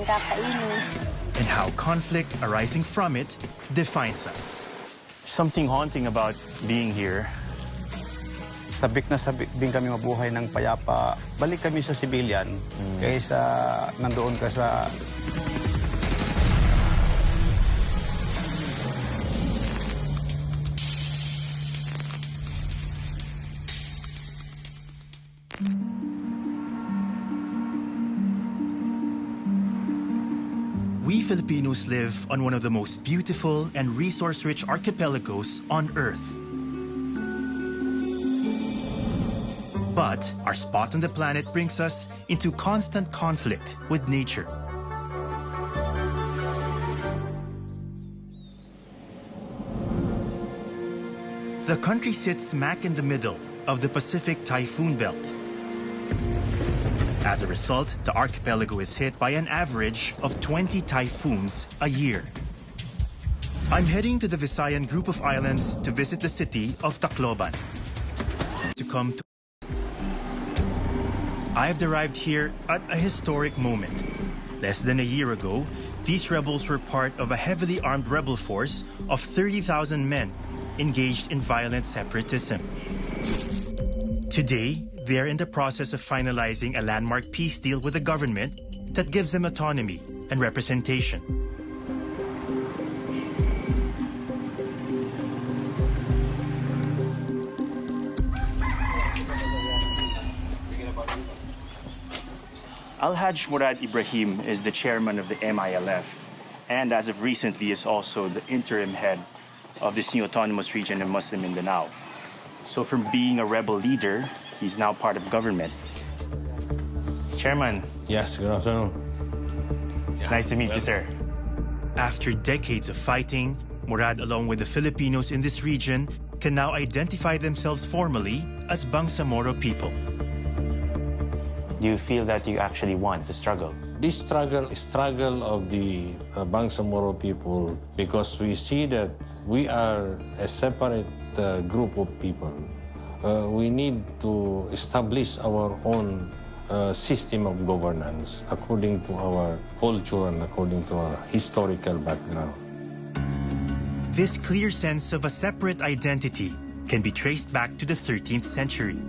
And how conflict arising from it defines us. Something haunting about being here. Sabik na sabik din kami mabuhay ng payapa. Balik kami sa civilian kaysa nandoon ka sa... We Filipinos live on one of the most beautiful and resource-rich archipelagos on Earth. But our spot on the planet brings us into constant conflict with nature. The country sits smack in the middle of the Pacific Typhoon Belt. As a result, the archipelago is hit by an average of 20 typhoons a year. I'm heading to the Visayan group of islands to visit the city of Tacloban. I've arrived here at a historic moment. Less than a year ago, these rebels were part of a heavily armed rebel force of 30,000 men engaged in violent separatism. Today, they are in the process of finalizing a landmark peace deal with the government that gives them autonomy and representation. Al-Hajj Murad Ibrahim is the chairman of the MILF, and as of recently is also the interim head of this new autonomous region in Muslim Mindanao. So from being a rebel leader, he's now part of government. Chairman. Yes, good afternoon. Nice to meet you, sir. After decades of fighting, Murad, along with the Filipinos in this region, can now identify themselves formally as Bangsamoro people. Do you feel that you actually won the struggle? This struggle of the Bangsamoro people, because we see that we are a separate group of people. We need to establish our own system of governance according to our culture and according to our historical background. This clear sense of a separate identity can be traced back to the 13th century.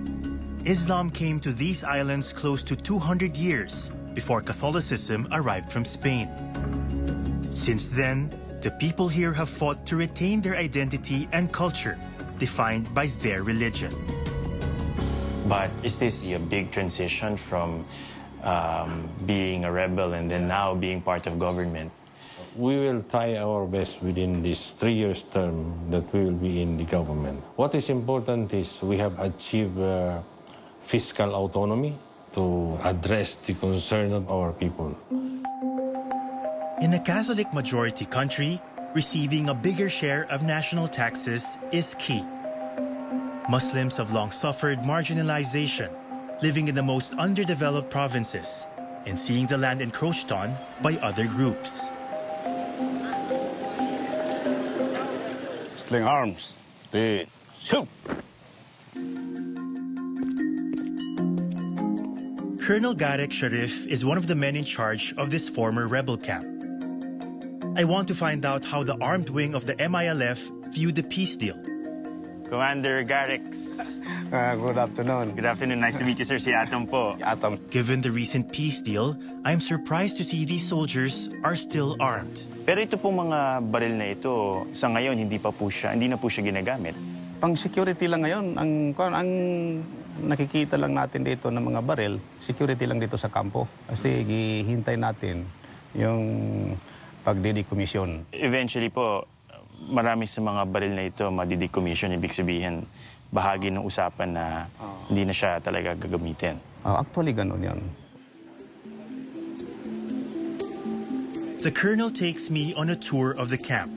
Islam came to these islands close to 200 years before Catholicism arrived from Spain. Since then, the people here have fought to retain their identity and culture, defined by their religion. But is this a big transition from being a rebel and then now being part of government? We will try our best within this 3 years term that we will be in the government. What is important is we have achieved fiscal autonomy to address the concern of our people. In a Catholic majority country, receiving a bigger share of national taxes is key. Muslims have long suffered marginalization, living in the most underdeveloped provinces and seeing the land encroached on by other groups. Sling arms. Shoot! Colonel Garek Sharif is one of the men in charge of this former rebel camp. I want to find out how the armed wing of the MILF viewed the peace deal. Commander Garek. Good afternoon. Good afternoon. Nice to meet you, sir. Si Atom po. Atom. Given the recent peace deal, I'm surprised to see these soldiers are still armed. Pero ito pong mga baril na ito, sa ngayon hindi na po siya ginagamit. Pang security lang ngayon, ang nakikita lang natin dito ng mga baril, security lang dito sa kampo. Kasi hihintay natin yung pagdedecommission. Eventually po, marami sa mga baril na ito madidecommission, ibig sabihin bahagi ng usapan na hindi na siya talaga gagamitin. Actually, ganun yun. The colonel takes me on a tour of the camp.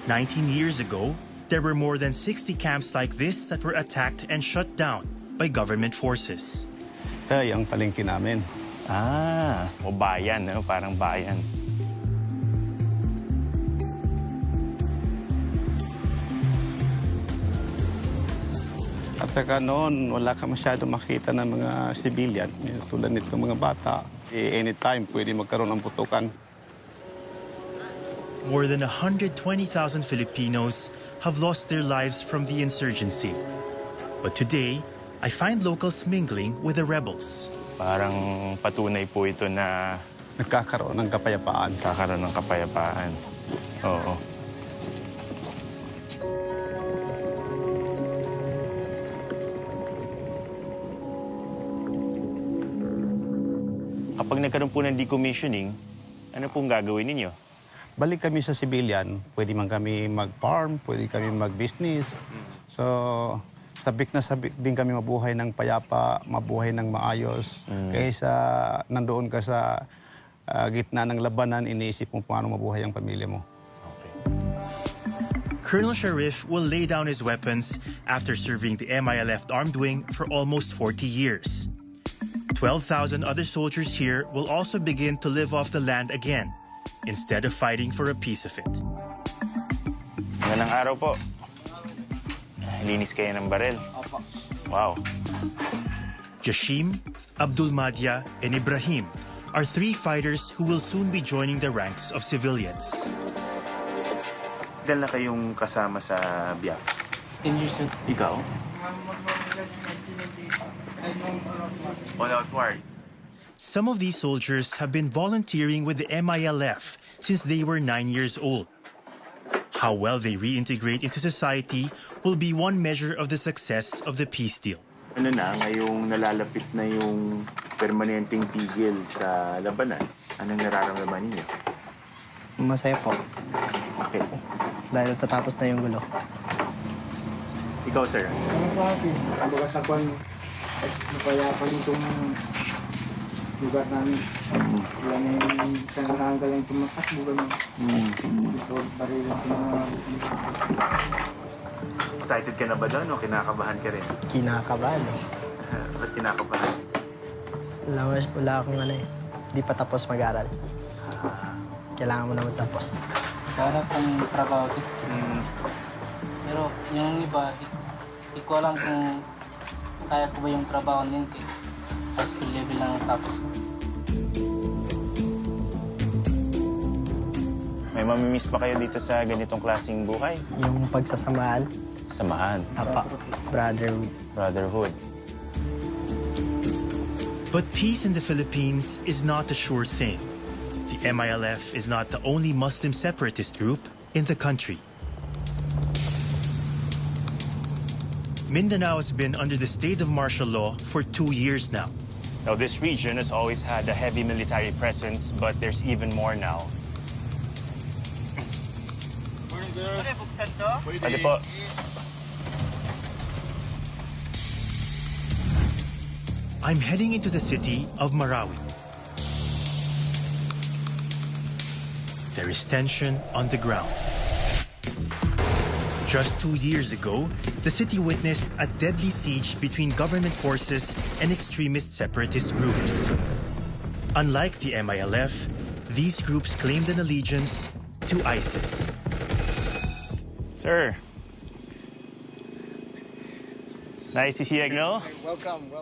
19 years ago, there were more than 60 camps like this that were attacked and shut down by government forces. Ay, ang palengke namin. O bayan, no? Parang bayan. At saka noon, wala ka masyado makita ng mga civilian. Tulad nito mga bata. Anytime, pwede magkaroon ng putukan. More than 120,000 Filipinos have lost their lives from the insurgency. But today, I find locals mingling with the rebels. Parang patunay po ito na Nagkakaroon ng kapayapaan. kakaroon ng kapayapaan. Oo. Kapag nagkaroon po ng decommissioning, ano pong gagawin ninyo? Balik kami sa civilian, pwede man kami mag-farm, pwede kami mag-business. So, sabik na sabik din kami mabuhay ng payapa, mabuhay ng maayos. Kaysa nandoon ka sa gitna ng labanan, iniisip mo paano mabuhay ang pamilya mo. Colonel Sharif will lay down his weapons after serving the MILF armed wing for almost 40 years. 12,000 other soldiers here will also begin to live off the land again, instead of fighting for a piece of it. Magandang araw po. Linis kayo ng barel. Wow. Jashim, Abdul Madya, and Ibrahim are three fighters who will soon be joining the ranks of civilians. Ilan na kayong kasama sa BIAF? 10 years na. Ikaw? All out war. Some of these soldiers have been volunteering with the MILF since they were 9 years old. How well they reintegrate into society will be one measure of the success of the peace deal. Ano na, ngayong nalalapit na yung permanenteng tigil sa labanan, anong nararamdaman niyo? Masaya po. Okay. Dahil tatapos na yung gulo. Ikaw, sir? Ano sa akin? Kumbaga sa kwan, napayapan itong lugar namin. Wala na yung isang naranggal yung tumatakbo kami. Ito, baril yung Excited ka na ba doon o kinakabahan ka rin? Kinakabahan eh. Ba't kinakabahan? Wala akong ano eh. Di pa tapos mag-aral. Kailangan mo na magtapos. Hanap ang trabaho ko. Pero yung iba, di ko alam kung kaya ko ba yung trabaho niyan. High school level lang tapos. May mamimiss pa kayo dito sa ganitong klaseng buhay? Yung pagsasamahan, Samahan, brotherhood. But peace in the Philippines is not a sure thing. The MILF is not the only Muslim separatist group in the country. Mindanao has been under the state of martial law for 2 years now. Now, this region has always had a heavy military presence, but there's even more now. Morning, sir. Pwede po. I'm heading into the city of Marawi. There is tension on the ground. Just 2 years ago, the city witnessed a deadly siege between government forces and extremist separatist groups. Unlike the MILF, these groups claimed an allegiance to ISIS. Sir. Nice to see you, no? welcome.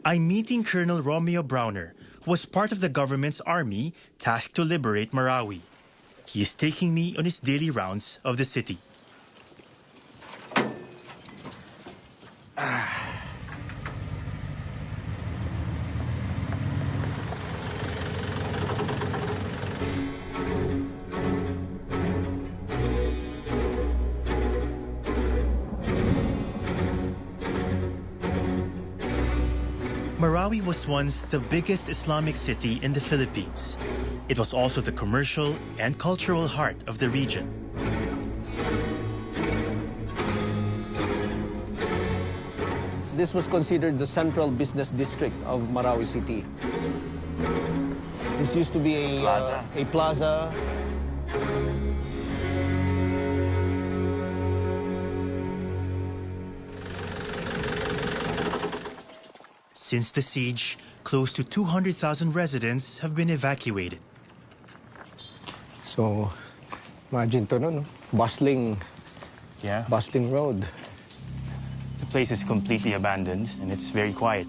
I'm meeting Colonel Romeo Browner, who was part of the government's army tasked to liberate Marawi. He is taking me on his daily rounds of the city. Marawi was once the biggest Islamic city in the Philippines. It was also the commercial and cultural heart of the region. This was considered the central business district of Marawi City. This used to be a plaza. Since the siege, close to 200,000 residents have been evacuated. So, imagine to, no? Bustling Yeah. road. The place is completely abandoned and it's very quiet.